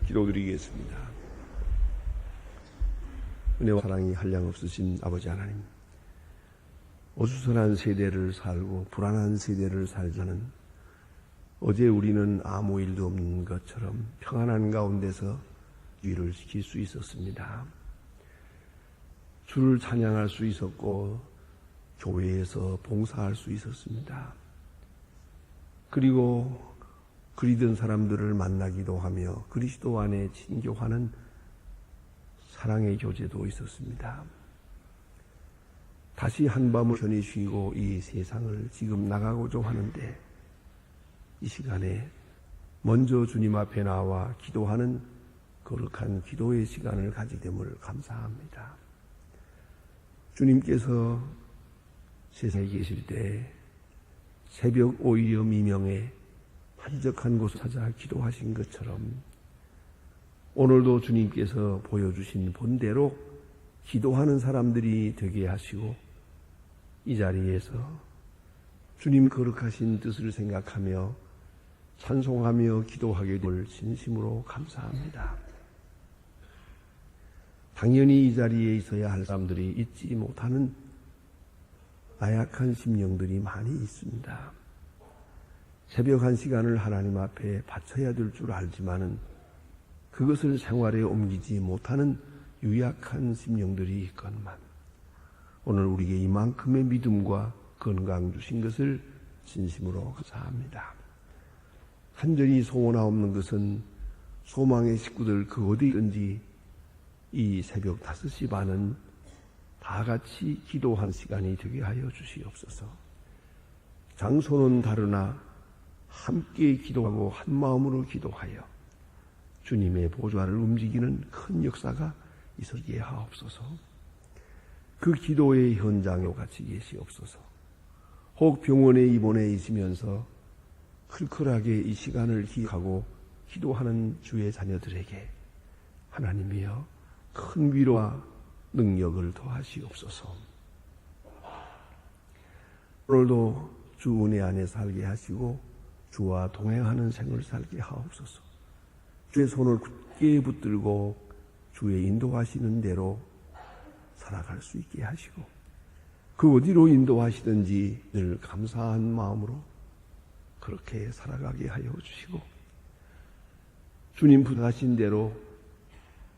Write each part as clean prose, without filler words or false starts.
기도드리겠습니다. 은혜와 사랑이 한량없으신 아버지 하나님, 어수선한 세대를 살고 불안한 세대를 살자는 어제 우리는 아무 일도 없는 것처럼 평안한 가운데서 위를 지킬 수 있었습니다. 주를 찬양할 수 있었고 교회에서 봉사할 수 있었습니다. 그리고 그리던 사람들을 만나기도 하며 그리스도 안에 친교하는 사랑의 교제도 있었습니다. 다시 한밤을 편히 쉬고 이 세상을 지금 나가고자 하는데 이 시간에 먼저 주님 앞에 나와 기도하는 거룩한 기도의 시간을 가지게 됨을 감사합니다. 주님께서 세상에 계실 때 새벽 오이려 미명에 한적한 곳을 찾아 기도하신 것처럼 오늘도 주님께서 보여주신 본대로 기도하는 사람들이 되게 하시고 이 자리에서 주님 거룩하신 뜻을 생각하며 찬송하며 기도하게 될 진심으로 감사합니다. 당연히 이 자리에 있어야 할 사람들이 있지 못하는 나약한 심령들이 많이 있습니다. 새벽 1시간을 하나님 앞에 바쳐야 될 줄 알지만은 그것을 생활에 옮기지 못하는 유약한 심령들이 있건만 오늘 우리에게 이만큼의 믿음과 건강 주신 것을 진심으로 감사합니다. 간절히 소원하옵는 것은 소망의 식구들 그 어디든지 이 새벽 5시 반은 다 같이 기도한 시간이 되게 하여 주시옵소서. 장소는 다르나 함께 기도하고 한 마음으로 기도하여 주님의 보좌를 움직이는 큰 역사가 있었게 하옵소서. 그 기도의 현장에 같이 계시옵소서. 혹 병원에 입원해 있으면서 클클하게 이 시간을 기억하고 기도하는 주의 자녀들에게 하나님이여 큰 위로와 능력을 더하시옵소서. 오늘도 주 은혜 안에 살게 하시고 주와 동행하는 생을 살게 하옵소서. 주의 손을 굳게 붙들고 주의 인도하시는 대로 살아갈 수 있게 하시고 그 어디로 인도하시든지 늘 감사한 마음으로 그렇게 살아가게 하여 주시고 주님 부탁하신 대로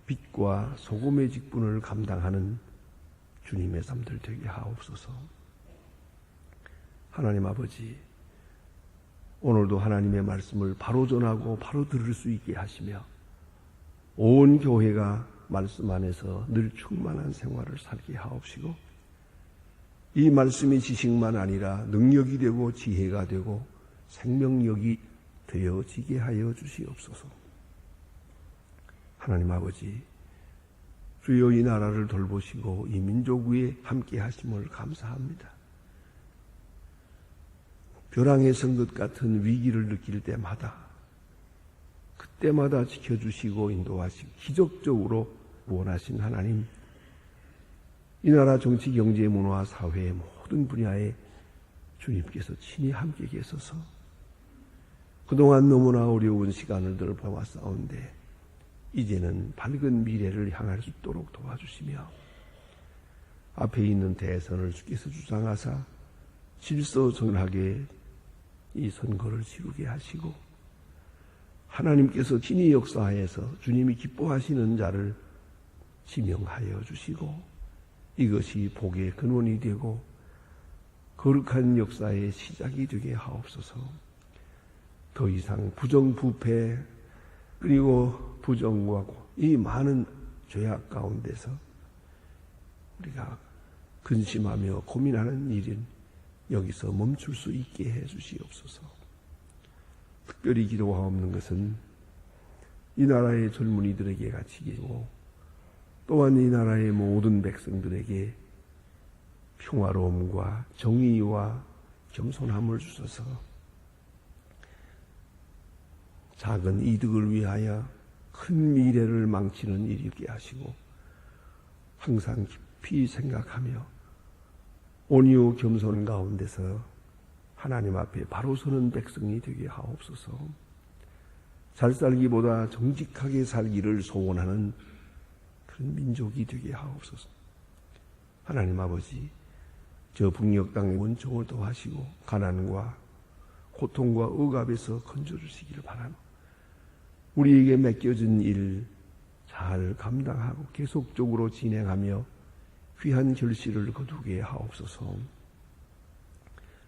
빛과 소금의 직분을 감당하는 주님의 삶들 되게 하옵소서. 하나님 아버지, 오늘도 하나님의 말씀을 바로 전하고 바로 들을 수 있게 하시며 온 교회가 말씀 안에서 늘 충만한 생활을 살게 하옵시고 이 말씀이 지식만 아니라 능력이 되고 지혜가 되고 생명력이 되어지게 하여 주시옵소서. 하나님 아버지, 주여 이 나라를 돌보시고 이 민족 위에 함께 하심을 감사합니다. 벼랑에 선 것 같은 위기를 느낄 때마다 그때마다 지켜주시고 인도하시고 기적적으로 구원하신 하나님, 이 나라 정치, 경제, 문화, 사회의 모든 분야에 주님께서 친히 함께 계셔서 그동안 너무나 어려운 시간을 보아왔사온데 이제는 밝은 미래를 향할 수 있도록 도와주시며 앞에 있는 대선을 주께서 주장하사 질서정연하게 이 선거를 치르게 하시고 하나님께서 친히 역사하여서 주님이 기뻐하시는 자를 지명하여 주시고 이것이 복의 근원이 되고 거룩한 역사의 시작이 되게 하옵소서. 더 이상 부정부패 그리고 부정과 이 많은 죄악 가운데서 우리가 근심하며 고민하는 일은 여기서 멈출 수 있게 해 주시옵소서. 특별히 기도하옵는 것은 이 나라의 젊은이들에게 같이 계시고 또한 이 나라의 모든 백성들에게 평화로움과 정의와 겸손함을 주셔서 작은 이득을 위하여 큰 미래를 망치는 일이 있게 하시고 항상 깊이 생각하며 온유 겸손 가운데서 하나님 앞에 바로 서는 백성이 되게 하옵소서. 잘 살기보다 정직하게 살기를 소원하는 그런 민족이 되게 하옵소서. 하나님 아버지, 저 북녘 땅의 원총을 도와시고 가난과 고통과 억압에서 건져주시기를 바라며 우리에게 맡겨진 일 잘 감당하고 계속적으로 진행하며 귀한 결실을 거두게 하옵소서.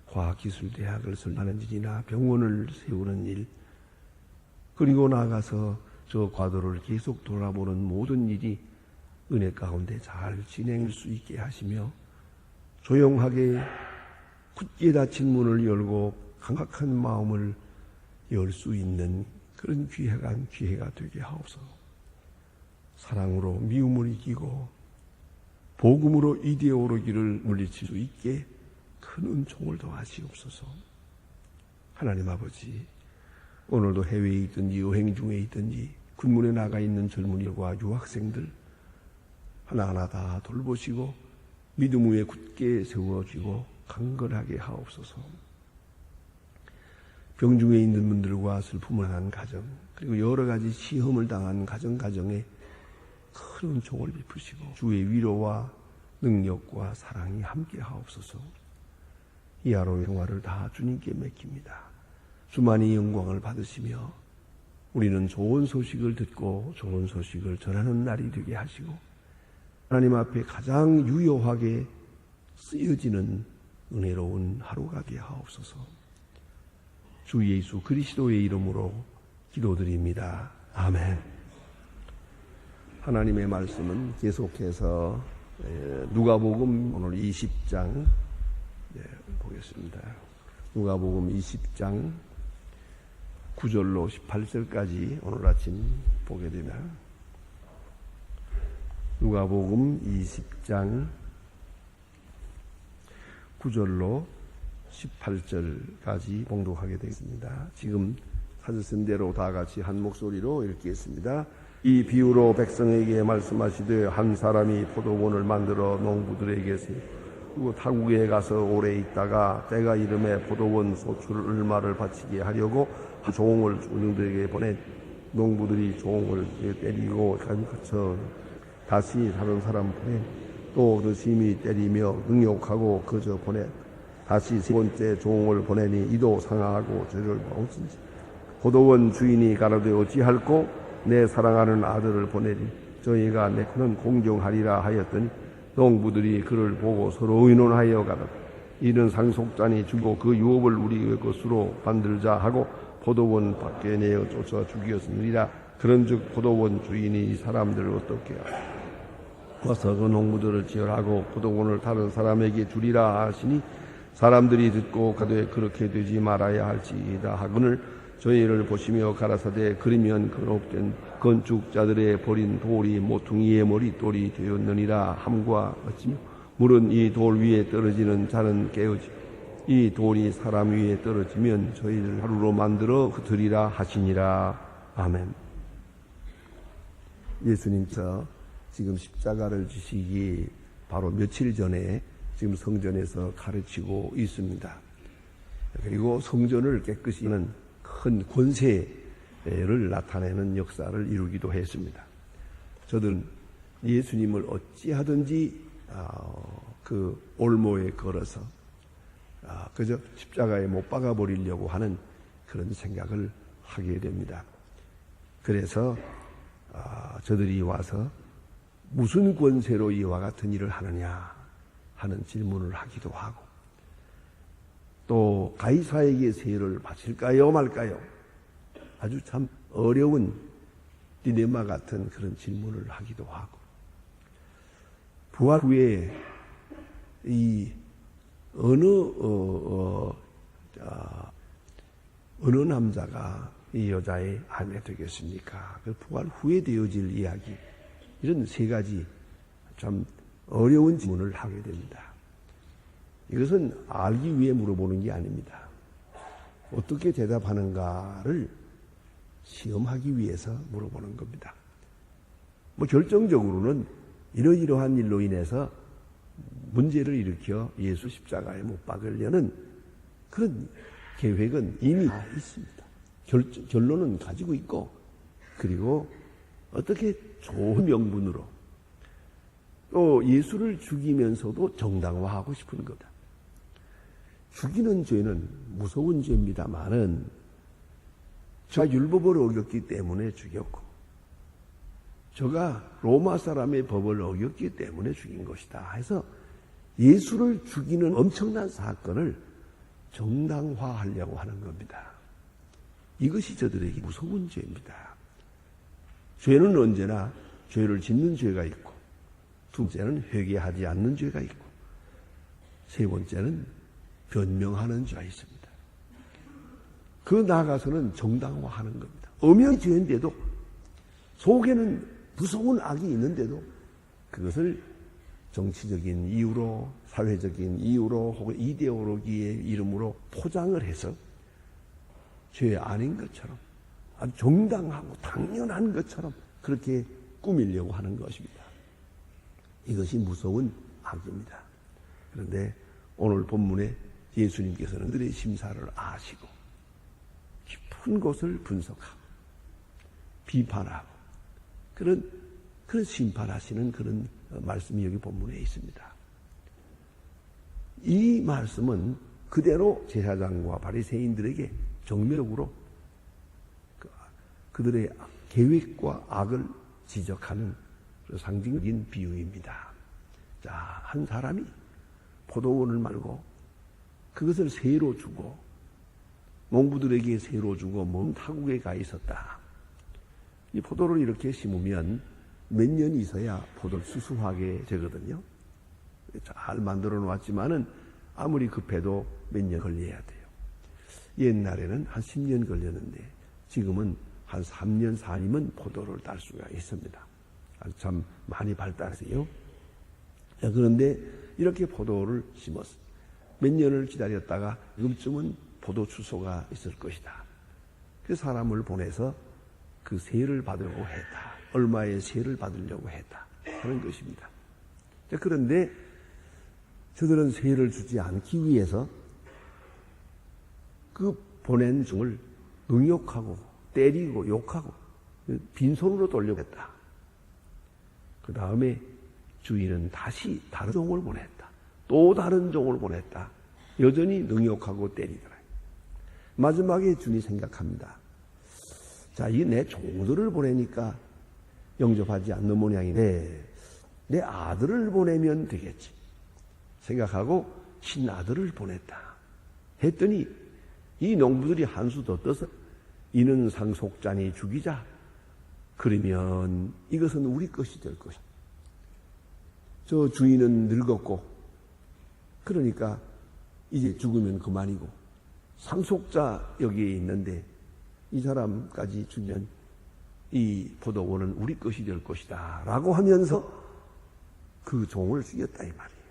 과학기술대학을 설립하는 일이나 병원을 세우는 일, 그리고 나아가서 저 과도를 계속 돌아보는 모든 일이 은혜 가운데 잘 진행할 수 있게 하시며 조용하게 굳게 닫힌 문을 열고 강박한 마음을 열 수 있는 그런 귀한 기회가 되게 하옵소서. 사랑으로 미움을 이기고 복음으로 이대에 오르기를 물리칠 수 있게 큰 은총을 더하시옵소서. 하나님 아버지, 오늘도 해외에 있든지 여행 중에 있든지 군문에 나가 있는 젊은이들과 유학생들 하나하나 다 돌보시고 믿음 위에 굳게 세워주고 강건하게 하옵소서. 병중에 있는 분들과 슬픔을 당한 가정, 그리고 여러 가지 시험을 당한 가정에 큰 은총을 베푸시고 주의 위로와 능력과 사랑이 함께 하옵소서. 이 하루의 생활을 다 주님께 맡깁니다. 주만이 영광을 받으시며 우리는 좋은 소식을 듣고 좋은 소식을 전하는 날이 되게 하시고 하나님 앞에 가장 유효하게 쓰여지는 은혜로운 하루가 되게 하옵소서. 주 예수 그리스도의 이름으로 기도드립니다. 아멘. 하나님의 말씀은 계속해서 누가복음 오늘 20장 보겠습니다. 누가복음 20장 9절로 18절까지 오늘 아침 보게 되면 누가복음 20장 9절로 18절까지 봉독하게 되겠습니다. 지금 찾으신 대로 다 같이 한 목소리로 읽겠습니다. 이 비유로 백성에게 말씀하시되 한 사람이 포도원을 만들어 농부들에게 그리고 타국에 가서 오래 있다가 때가 이름에 포도원 소출 얼마를 바치게 하려고 종을 농부들에게 보내 농부들이 종을 때리고 가서 다시 다른 사람 보내 또 더 심히 때리며 능욕하고 그저 보내 다시 세 번째 종을 보내니 이도 상하고 저를 먹은지 포도원 주인이 가라되 어찌할꼬 내 사랑하는 아들을 보내리 저희가 내 그는 공경하리라 하였더니 농부들이 그를 보고 서로 의논하여 가라 이는 상속자니 주고 그 유업을 우리의 것으로 만들자 하고 포도원 밖에 내어 쫓아 죽이었으리라. 그런즉 포도원 주인이 이 사람들을 어떻게 와서 그 농부들을 지혈하고 포도원을 다른 사람에게 주리라 하시니 사람들이 듣고 가되 그렇게 되지 말아야 할지이다 하거늘 저희를 보시며 가라사대 그러면 건업된 건축자들의 버린 돌이 모퉁이의 머릿돌이 되었느니라 함과 어찌며 물은 이 돌 위에 떨어지는 자는 깨어지고 이 돌이 사람 위에 떨어지면 저희를 하루로 만들어 흩으리라 하시니라. 아멘. 예수님께서 지금 십자가를 지시기 바로 며칠 전에 지금 성전에서 가르치고 있습니다. 그리고 성전을 깨끗이 하는 큰 권세를 나타내는 역사를 이루기도 했습니다. 저들은 예수님을 어찌하든지 그 올모에 걸어서 그저 십자가에 못 박아버리려고 하는 그런 생각을 하게 됩니다. 그래서 저들이 와서 무슨 권세로 이와 같은 일을 하느냐 하는 질문을 하기도 하고 또 가이사에게 세를 바칠까요 말까요? 아주 참 어려운 딜레마 같은 그런 질문을 하기도 하고 부활 후에 이 어느 남자가 이 여자의 아내 되겠습니까? 그 부활 후에 되어질 이야기 이런 세 가지 참 어려운 질문을 하게 됩니다. 이것은 알기 위해 물어보는 게 아닙니다. 어떻게 대답하는가를 시험하기 위해서 물어보는 겁니다. 결정적으로는 이러이러한 일로 인해서 문제를 일으켜 예수 십자가에 못 박으려는 그런 계획은 이미 다 있습니다. 결론은 가지고 있고, 그리고 어떻게 좋은 명분으로 또 예수를 죽이면서도 정당화하고 싶은 거다. 죽이는 죄는 무서운 죄입니다만은 저가 율법을 어겼기 때문에 죽였고, 저가 로마 사람의 법을 어겼기 때문에 죽인 것이다 해서 예수를 죽이는 엄청난 사건을 정당화하려고 하는 겁니다. 이것이 저들에게 무서운 죄입니다. 죄는 언제나 죄를 짓는 죄가 있고, 두 번째는 회개하지 않는 죄가 있고, 세 번째는 변명하는 죄가 있습니다. 그 나아가서는 정당화하는 겁니다. 엄연히 죄인데도, 속에는 무서운 악이 있는데도 그것을 정치적인 이유로, 사회적인 이유로, 혹은 이데올로기의 이름으로 포장을 해서 죄 아닌 것처럼, 아주 정당하고 당연한 것처럼 그렇게 꾸미려고 하는 것입니다. 이것이 무서운 악입니다. 그런데 오늘 본문에 예수님께서는 그들의 심사를 아시고 깊은 곳을 분석하고 비판하고 그런 심판하시는 그런 말씀이 여기 본문에 있습니다. 이 말씀은 그대로 제사장과 바리새인들에게 정면적으로 그들의 계획과 악을 지적하는 상징적인 비유입니다. 자, 한 사람이 포도원을 말고 그것을 새로 주고, 농부들에게 새로 주고 먼 타국에 가 있었다. 이 포도를 이렇게 심으면 몇 년이 있어야 포도를 수수하게 되거든요. 잘 만들어 놓았지만은 아무리 급해도 몇 년 걸려야 돼요. 옛날에는 한 10년 걸렸는데 지금은 한 3년, 4년이면 포도를 딸 수가 있습니다. 참 많이 발달했어요. 그런데 이렇게 포도를 심었어. 몇 년을 기다렸다가 지금쯤은 포도 추수가 있을 것이다. 그 사람을 보내서 그 세를 받으려고 했다. 얼마의 세를 받으려고 했다 하는 것입니다. 그런데 저들은 세를 주지 않기 위해서 그 보낸 종을 능욕하고 때리고 욕하고 빈손으로 돌려고 했다. 그 다음에 주인은 다시 다른 종을 보냈다. 또 다른 종을 보냈다. 여전히 능욕하고 때리더라. 마지막에 주인이 생각합니다. 자, 이 내 종들을 보내니까 영접하지 않는 모양인데 내 아들을 보내면 되겠지 생각하고 신아들을 보냈다. 했더니 이 농부들이 한 수 더 떠서 이는 상속자니 죽이자. 그러면 이것은 우리 것이 될 것이다. 저 주인은 늙었고 그러니까 이제 죽으면 그만이고 상속자 여기에 있는데 이 사람까지 주면 이 포도원은 우리 것이 될 것이다 라고 하면서 그 종을 죽였다 이 말이에요.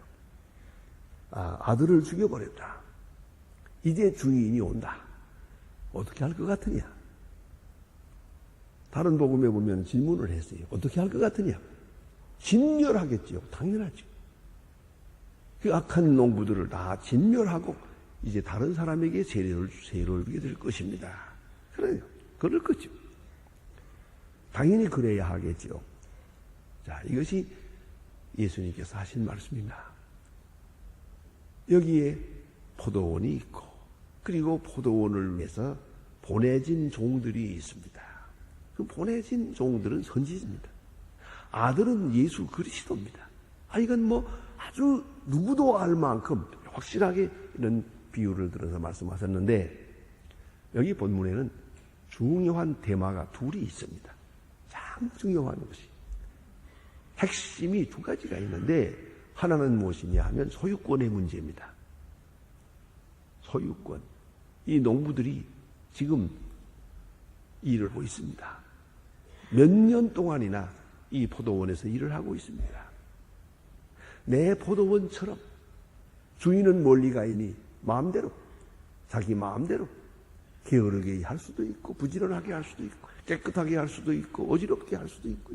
아들을 죽여버렸다. 이제 주인이 온다. 어떻게 할 것 같으냐? 다른 복음에 보면 질문을 했어요. 어떻게 할 것 같으냐? 진멸하겠지요. 당연하죠. 그 악한 농부들을 다 진멸하고 이제 다른 사람에게 세를 주게 될 것입니다. 그래요. 그럴 거죠. 당연히 그래야 하겠죠. 자, 이것이 예수님께서 하신 말씀입니다. 여기에 포도원이 있고 그리고 포도원을 위해서 보내진 종들이 있습니다. 그 보내진 종들은 선지자입니다. 아들은 예수 그리스도입니다. 이건 뭐 아주 누구도 알 만큼 확실하게 이런 비유를 들어서 말씀하셨는데 여기 본문에는 중요한 테마가 둘이 있습니다. 참 중요한 것이. 핵심이 두 가지가 있는데 하나는 무엇이냐 하면 소유권의 문제입니다. 소유권. 이 농부들이 지금 일을 하고 있습니다. 몇 년 동안이나 이 포도원에서 일을 하고 있습니다. 내 포도원처럼 주인은 멀리 가 있니 마음대로 자기 마음대로 게으르게 할 수도 있고 부지런하게 할 수도 있고 깨끗하게 할 수도 있고 어지럽게 할 수도 있고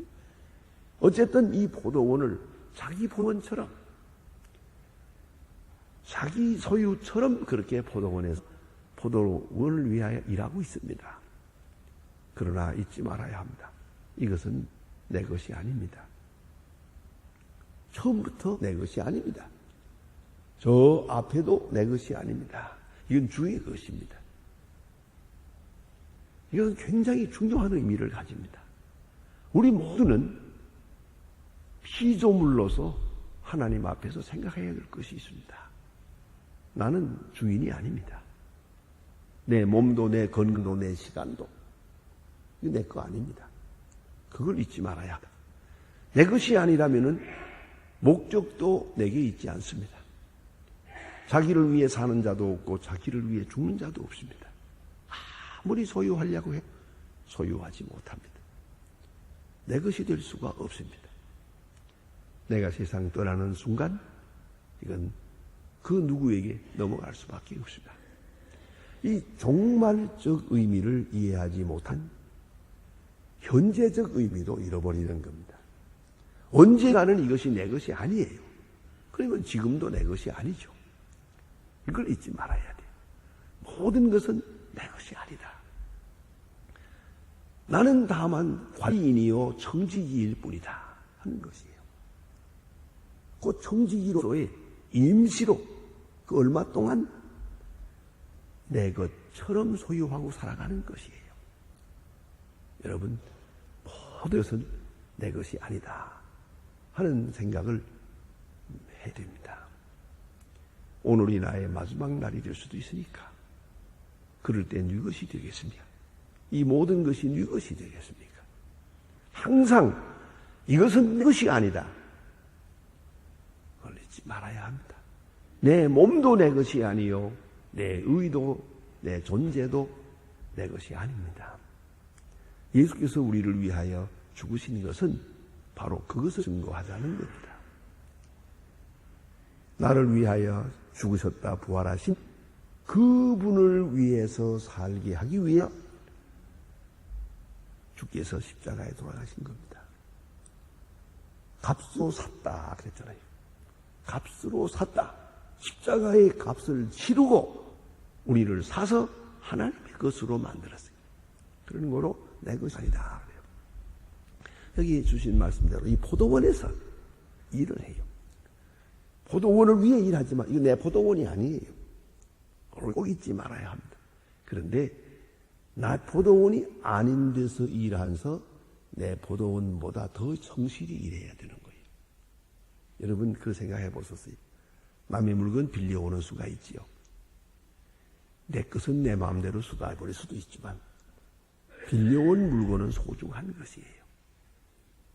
어쨌든 이 포도원을 자기 포도원처럼 자기 소유처럼 그렇게 포도원에서 포도원을 위하여 일하고 있습니다. 그러나 잊지 말아야 합니다. 이것은 내 것이 아닙니다. 처음부터 내 것이 아닙니다. 저 앞에도 내 것이 아닙니다. 이건 주의 것입니다. 이건 굉장히 중요한 의미를 가집니다. 우리 모두는 피조물로서 하나님 앞에서 생각해야 될 것이 있습니다. 나는 주인이 아닙니다. 내 몸도 내 건강도 내 시간도 이거 내 거 아닙니다. 그걸 잊지 말아야 합니다. 내 것이 아니라면은 목적도 내게 있지 않습니다. 자기를 위해 사는 자도 없고 자기를 위해 죽는 자도 없습니다. 아무리 소유하려고 해도 소유하지 못합니다. 내 것이 될 수가 없습니다. 내가 세상 떠나는 순간 이건 그 누구에게 넘어갈 수밖에 없습니다. 이 종말적 의미를 이해하지 못한 현재적 의미도 잃어버리는 겁니다. 언젠가는 이것이 내 것이 아니에요. 그러면 지금도 내 것이 아니죠. 이걸 잊지 말아야 돼요. 모든 것은 내 것이 아니다. 나는 다만 관리인이요 청지기일 뿐이다 하는 것이에요. 그 청지기로서의 임시로 그 얼마 동안 내 것처럼 소유하고 살아가는 것이에요. 여러분, 모든 것은 내 것이 아니다 하는 생각을 해야 됩니다. 오늘이 나의 마지막 날이 될 수도 있으니까 그럴 때 네 것이 되겠습니까? 이 모든 것이 네 것이 되겠습니까? 항상 이것은 내 것이 아니다. 그걸 잊지 말아야 합니다. 내 몸도 내 것이 아니요 내 의도, 내 존재도 내 것이 아닙니다. 예수께서 우리를 위하여 죽으신 것은 바로 그것을 증거하자는 겁니다. 나를 위하여 죽으셨다 부활하신 그분을 위해서 살게 하기 위해 주께서 십자가에 돌아가신 겁니다. 값으로 샀다 그랬잖아요. 값으로 샀다. 십자가의 값을 치르고 우리를 사서 하나님의 것으로 만들었어요. 그런 거로 내 것이 아니다. 여기 주신 말씀대로 이 포도원에서 일을 해요. 포도원을 위해 일하지만 이거 내 포도원이 아니에요. 그걸 꼭 잊지 말아야 합니다. 그런데 나 포도원이 아닌 데서 일하면서 내 포도원보다 더 성실히 일해야 되는 거예요. 여러분 그 생각해 보셨어요? 남의 물건 빌려오는 수가 있지요. 내 것은 내 마음대로 수다해버릴 수도 있지만 빌려온 물건은 소중한 것이에요.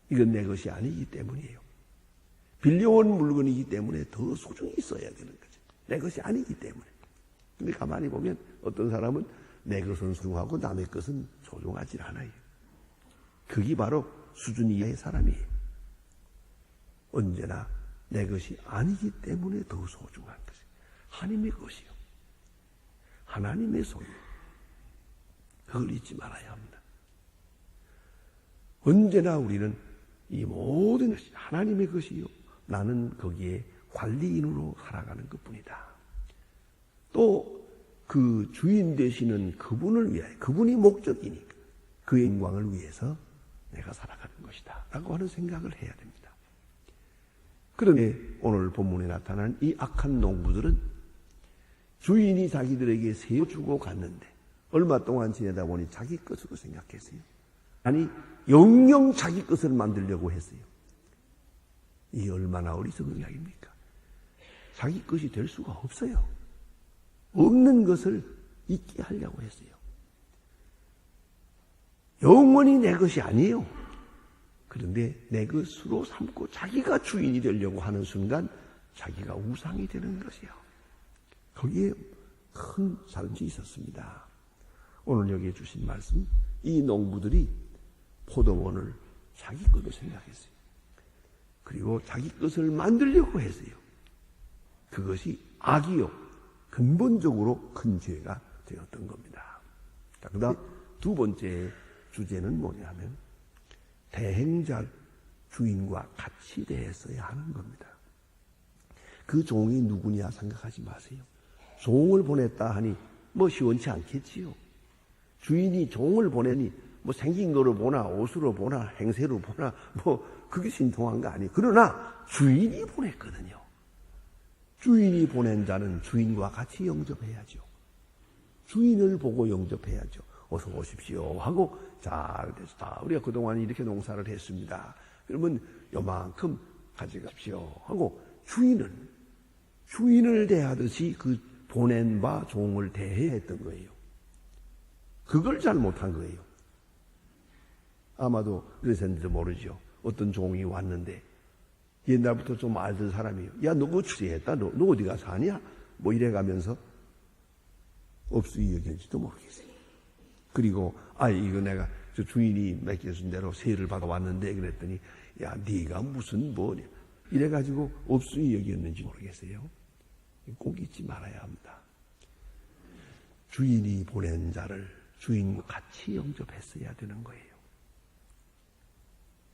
이건 내 것이 아니기 때문이에요. 빌려온 물건이기 때문에 더 소중히 있어야 되는 거죠. 내 것이 아니기 때문에. 근데 가만히 보면 어떤 사람은 내 것은 소중하고 남의 것은 소중하지 않아요. 그게 바로 수준 이하의 사람이에요. 언제나 내 것이 아니기 때문에 더 소중한 것이에요. 하나님의 것이요. 하나님의 소유. 그걸 잊지 말아야 합니다. 언제나 우리는 이 모든 것이 하나님의 것이요. 나는 거기에 관리인으로 살아가는 것뿐이다. 또 그 주인 되시는 그분을 위하여, 그분이 목적이니까 그의 영광을 위해서 내가 살아가는 것이다 라고 하는 생각을 해야 됩니다. 그런데 오늘 본문에 나타난 이 악한 농부들은 주인이 자기들에게 세워주고 갔는데 얼마 동안 지내다 보니 자기 것으로 생각했어요. 아니 영영 자기 것을 만들려고 했어요. 이 얼마나 어리석은 이야기입니까? 자기 것이 될 수가 없어요. 없는 것을 있게 하려고 했어요. 영원히 내 것이 아니에요. 그런데 내 것으로 삼고 자기가 주인이 되려고 하는 순간 자기가 우상이 되는 것이요. 거기에 큰 잘못이 있었습니다. 오늘 여기에 주신 말씀, 이 농부들이 포도원을 자기 것으로 생각했어요. 그리고 자기 것을 만들려고 했어요. 그것이 악이요. 근본적으로 큰 죄가 되었던 겁니다. 자, 그 다음 두 번째 주제는 뭐냐 하면 대행자 주인과 같이 대했어야 하는 겁니다. 그 종이 누구냐 생각하지 마세요. 종을 보냈다 하니 뭐 시원치 않겠지요. 주인이 종을 보내니 뭐 생긴 거로 보나 옷으로 보나 행세로 보나 뭐 그게 신통한 거 아니에요. 그러나 주인이 보냈거든요. 주인이 보낸 자는 주인과 같이 영접해야죠. 주인을 보고 영접해야죠. 어서 오십시오 하고 잘 됐다. 우리가 그동안 이렇게 농사를 했습니다. 그러면 요만큼 가져가십시오 하고 주인을 대하듯이 그 보낸 바 종을 대해야 했던 거예요. 그걸 잘못한 거예요. 아마도 그래서인지도 모르죠. 어떤 종이 왔는데 옛날부터 좀 알던 사람이에요. 야, 너 그거 취재했다? 너 어디가 사냐? 뭐 이래가면서 업수이 여겼는지도 모르겠어요. 그리고 이거 내가 저 주인이 맡겨준 대로 세를 받아왔는데 그랬더니 야, 네가 무슨 뭐냐 이래가지고 업수이 여겼는지 모르겠어요. 꼭 잊지 말아야 합니다. 주인이 보낸 자를 주인과 같이 영접했어야 되는 거예요.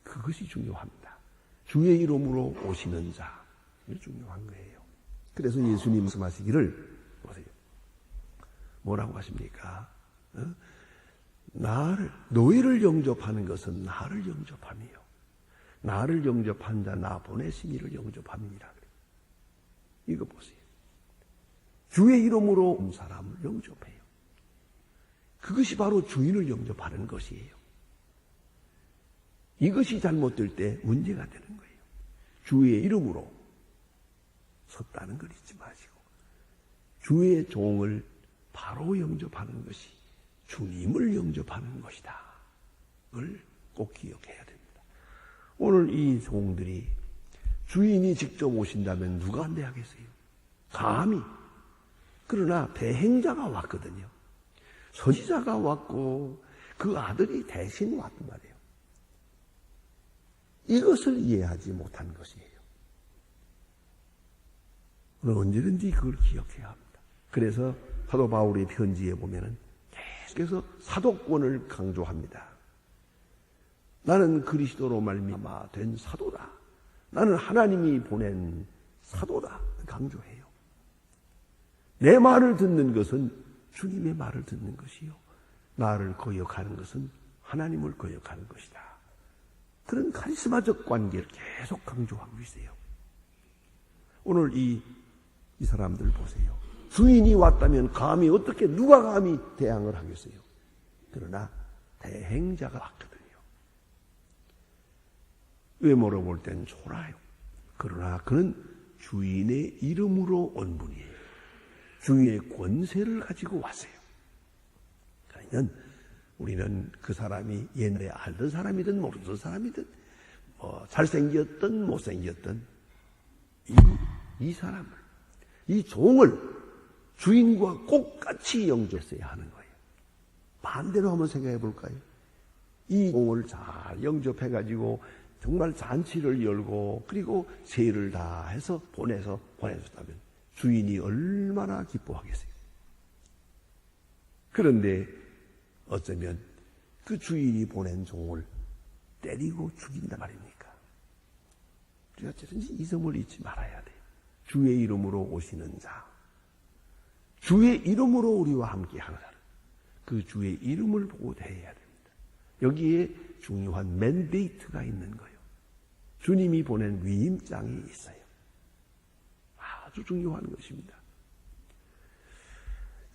그것이 중요합니다. 주의 이름으로 오시는 자, 이게 중요한 거예요. 그래서 예수님 말씀하시기를 보세요. 뭐라고 하십니까? 너희를 영접하는 것은 나를 영접함이요. 나를 영접한 자 나 보내신 이를 영접함이니라. 이거 보세요. 주의 이름으로 온 사람을 영접해요. 그것이 바로 주인을 영접하는 것이에요. 이것이 잘못될 때 문제가 되는 거예요. 주의 이름으로 섰다는 걸 잊지 마시고 주의 종을 바로 영접하는 것이 주님을 영접하는 것이다. 그걸 꼭 기억해야 됩니다. 오늘 이 종들이 주인이 직접 오신다면 누가 반대하겠어요? 감히. 그러나 대행자가 왔거든요. 선지자가 왔고 그 아들이 대신 왔단 말이에요. 이것을 이해하지 못한 것이에요. 오늘 언제든지 그걸 기억해야 합니다. 그래서 사도 바울의 편지에 보면은 계속해서 사도권을 강조합니다. 나는 그리스도로 말미암아 된 사도다. 나는 하나님이 보낸 사도다. 강조해요. 내 말을 듣는 것은 주님의 말을 듣는 것이요. 나를 거역하는 것은 하나님을 거역하는 것이다. 그런 카리스마적 관계를 계속 강조하고 있어요. 오늘 이 사람들 보세요. 주인이 왔다면 누가 감히 대항을 하겠어요? 그러나 대행자가 왔거든요. 외모로 볼 땐 초라해요. 그러나 그는 주인의 이름으로 온 분이에요. 주인의 권세를 가지고 왔어요. 그러니까 우리는 그 사람이 옛날에 알던 사람이든 모르던 사람이든 잘생겼든 못생겼든 이 사람을, 이 종을 주인과 똑같이 영접했어야 하는 거예요. 반대로 한번 생각해 볼까요? 이 종을 잘 영접해가지고 정말 잔치를 열고 그리고 세를 다 해서 보내줬다면 주인이 얼마나 기뻐하겠어요. 그런데 어쩌면 그 주인이 보낸 종을 때리고 죽인단 말입니까? 우리가 어쨌든지 이 점을 잊지 말아야 돼요. 주의 이름으로 오시는 자, 주의 이름으로 우리와 함께 하는 자, 그 주의 이름을 보고 대해야 됩니다. 여기에 중요한 맨데이트가 있는 거예요. 주님이 보낸 위임장이 있어요. 아주 중요한 것입니다.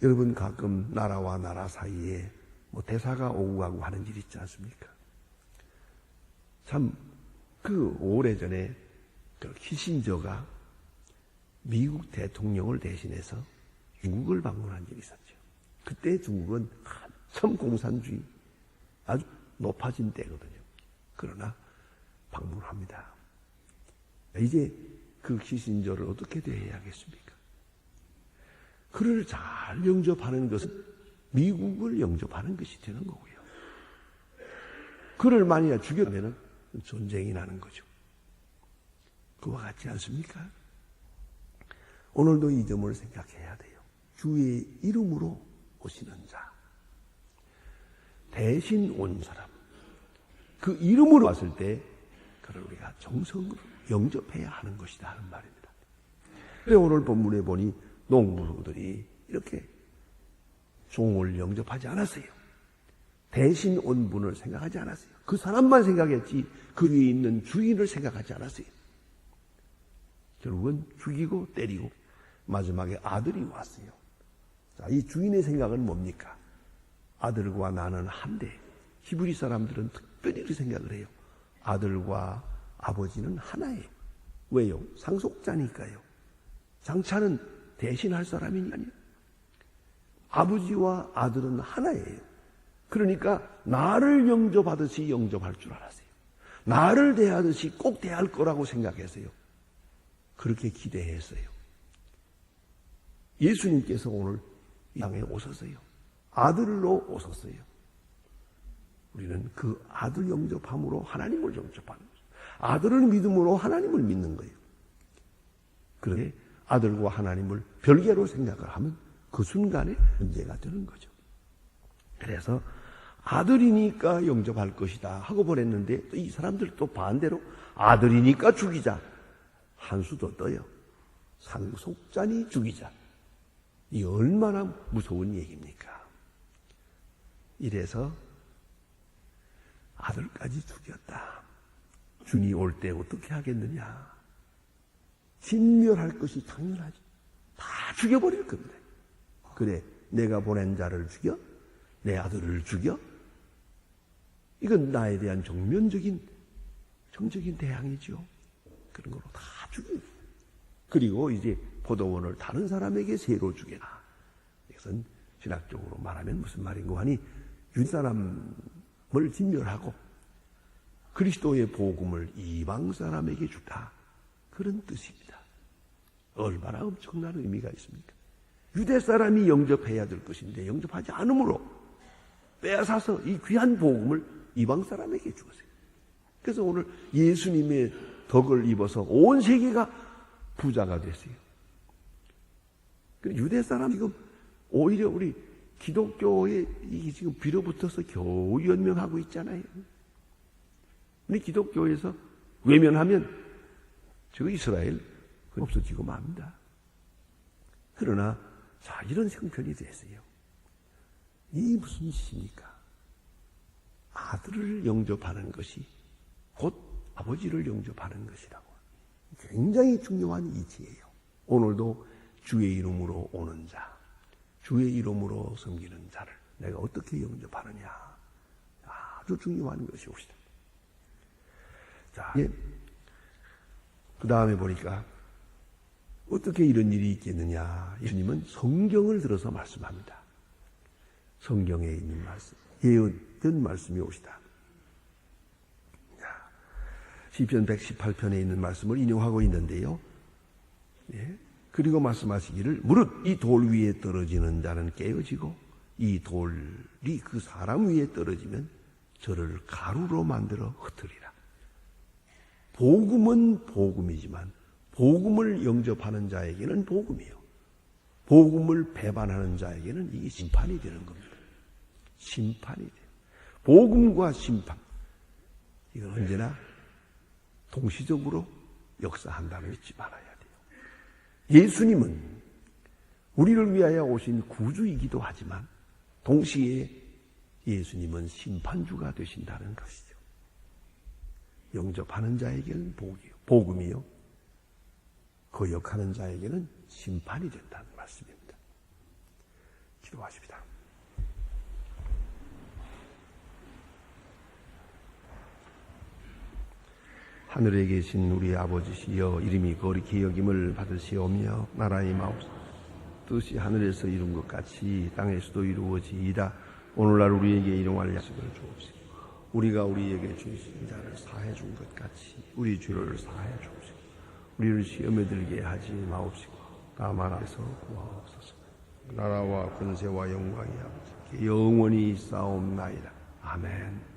여러분 가끔 나라와 나라 사이에 대사가 오고 가고 하는 일 있지 않습니까? 참 그 오래전에 그 키신저가 미국 대통령을 대신해서 중국을 방문한 일이 있었죠. 그때 중국은 한참 공산주의 아주 높아진 때거든요. 그러나 방문합니다. 이제 그 키신저를 어떻게 대해야겠습니까? 그를 잘 영접하는 것은 미국을 영접하는 것이 되는 거고요. 그를 만약 죽였다면 전쟁이 나는 거죠. 그와 같지 않습니까? 오늘도 이 점을 생각해야 돼요. 주의 이름으로 오시는 자, 대신 온 사람, 그 이름으로 왔을 때 그를 우리가 정성으로 영접해야 하는 것이다 하는 말입니다. 그래서 오늘 본문에 보니 농부들이 이렇게 종을 영접하지 않았어요. 대신 온 분을 생각하지 않았어요. 그 사람만 생각했지 그 위에 있는 주인을 생각하지 않았어요. 결국은 죽이고 때리고 마지막에 아들이 왔어요. 자, 이 주인의 생각은 뭡니까? 아들과 나는 한데, 히브리 사람들은 특별히 그 생각을 해요. 아들과 아버지는 하나예요. 왜요? 상속자니까요. 장차는 대신할 사람이 아니에요. 아버지와 아들은 하나예요. 그러니까 나를 영접하듯이 영접할 줄 알았어요. 나를 대하듯이 꼭 대할 거라고 생각했어요. 그렇게 기대했어요. 예수님께서 오늘 이 땅에 오셨어요. 아들로 오셨어요. 우리는 그 아들 영접함으로 하나님을 영접하는 거예요. 아들을 믿음으로 하나님을 믿는 거예요. 그런데 아들과 하나님을 별개로 생각을 하면 그 순간에 문제가 되는 거죠. 그래서 아들이니까 영접할 것이다 하고 보냈는데 이 사람들 또 반대로 아들이니까 죽이자 한 수 더 떠요. 상속자니 죽이자. 이 얼마나 무서운 얘기입니까? 이래서 아들까지 죽였다. 주니 올 때 어떻게 하겠느냐? 진멸할 것이 당연하지. 다 죽여버릴 겁니다. 그래, 내가 보낸 자를 죽여? 내 아들을 죽여? 이건 나에 대한 정적인 대항이죠. 그런 걸로 다 죽여요. 그리고 이제 포도원을 다른 사람에게 새로 주게라. 이것은 신학적으로 말하면 무슨 말인고 하니 윤사람을 진멸하고 그리스도의 복음을 이방 사람에게 주다. 그런 뜻입니다. 얼마나 엄청난 의미가 있습니까? 유대 사람이 영접해야 될 것인데 영접하지 않으므로 빼앗아서 이 귀한 복음을 이방 사람에게 주었어요. 그래서 오늘 예수님의 덕을 입어서 온 세계가 부자가 됐어요. 유대 사람 지금 오히려 우리 기독교에 이게 지금 빌어붙어서 겨우 연명하고 있잖아요. 우리 기독교에서 외면하면 저 이스라엘 없어지고 맙니다. 그러나 자, 이런 형편이 됐어요. 이 무슨 짓입니까? 아들을 영접하는 것이 곧 아버지를 영접하는 것이라고. 굉장히 중요한 이치예요. 오늘도 주의 이름으로 오는 자, 주의 이름으로 섬기는 자를 내가 어떻게 영접하느냐. 아주 중요한 것이옵니다. 자, 그 다음에 보니까 어떻게 이런 일이 있겠느냐. 예수님은 성경을 들어서 말씀합니다. 성경에 있는 말씀, 예언된 말씀이 옵시다. 시편 118편에 있는 말씀을 인용하고 있는데요. 예. 그리고 말씀하시기를 무릇 이 돌 위에 떨어지는 자는 깨어지고 이 돌이 그 사람 위에 떨어지면 저를 가루로 만들어 흩으리라. 복음은 복음이지만 복음을 영접하는 자에게는 복음이요. 복음을 배반하는 자에게는 이게 심판이 되는 겁니다. 심판이 돼요. 복음과 심판. 이건 언제나 동시적으로 역사한다는 잊지 말아야 돼요. 예수님은 우리를 위하여 오신 구주이기도 하지만 동시에 예수님은 심판주가 되신다는 것이죠. 영접하는 자에게는 복이요, 복음이요. 거역하는 자에게는 심판이 된다는 말씀입니다. 기도하십시다. 하늘에 계신 우리 아버지시여 이름이 거룩히 여김을 받으시오며 나라의 마옵소서. 뜻이 하늘에서 이룬 것 같이 땅에서도 이루어지이다. 오늘날 우리에게 일용할 약속을 주옵시고 우리가 우리에게 주신 자를 사해 준 것 같이 우리 죄를 사해 주옵시고 우리를 시험에 들게 하지 마옵시고 다만 앞에서 구하옵소서. 나라와 권세와 영광이 아버지께 영원히 있사옵나이다. 아멘.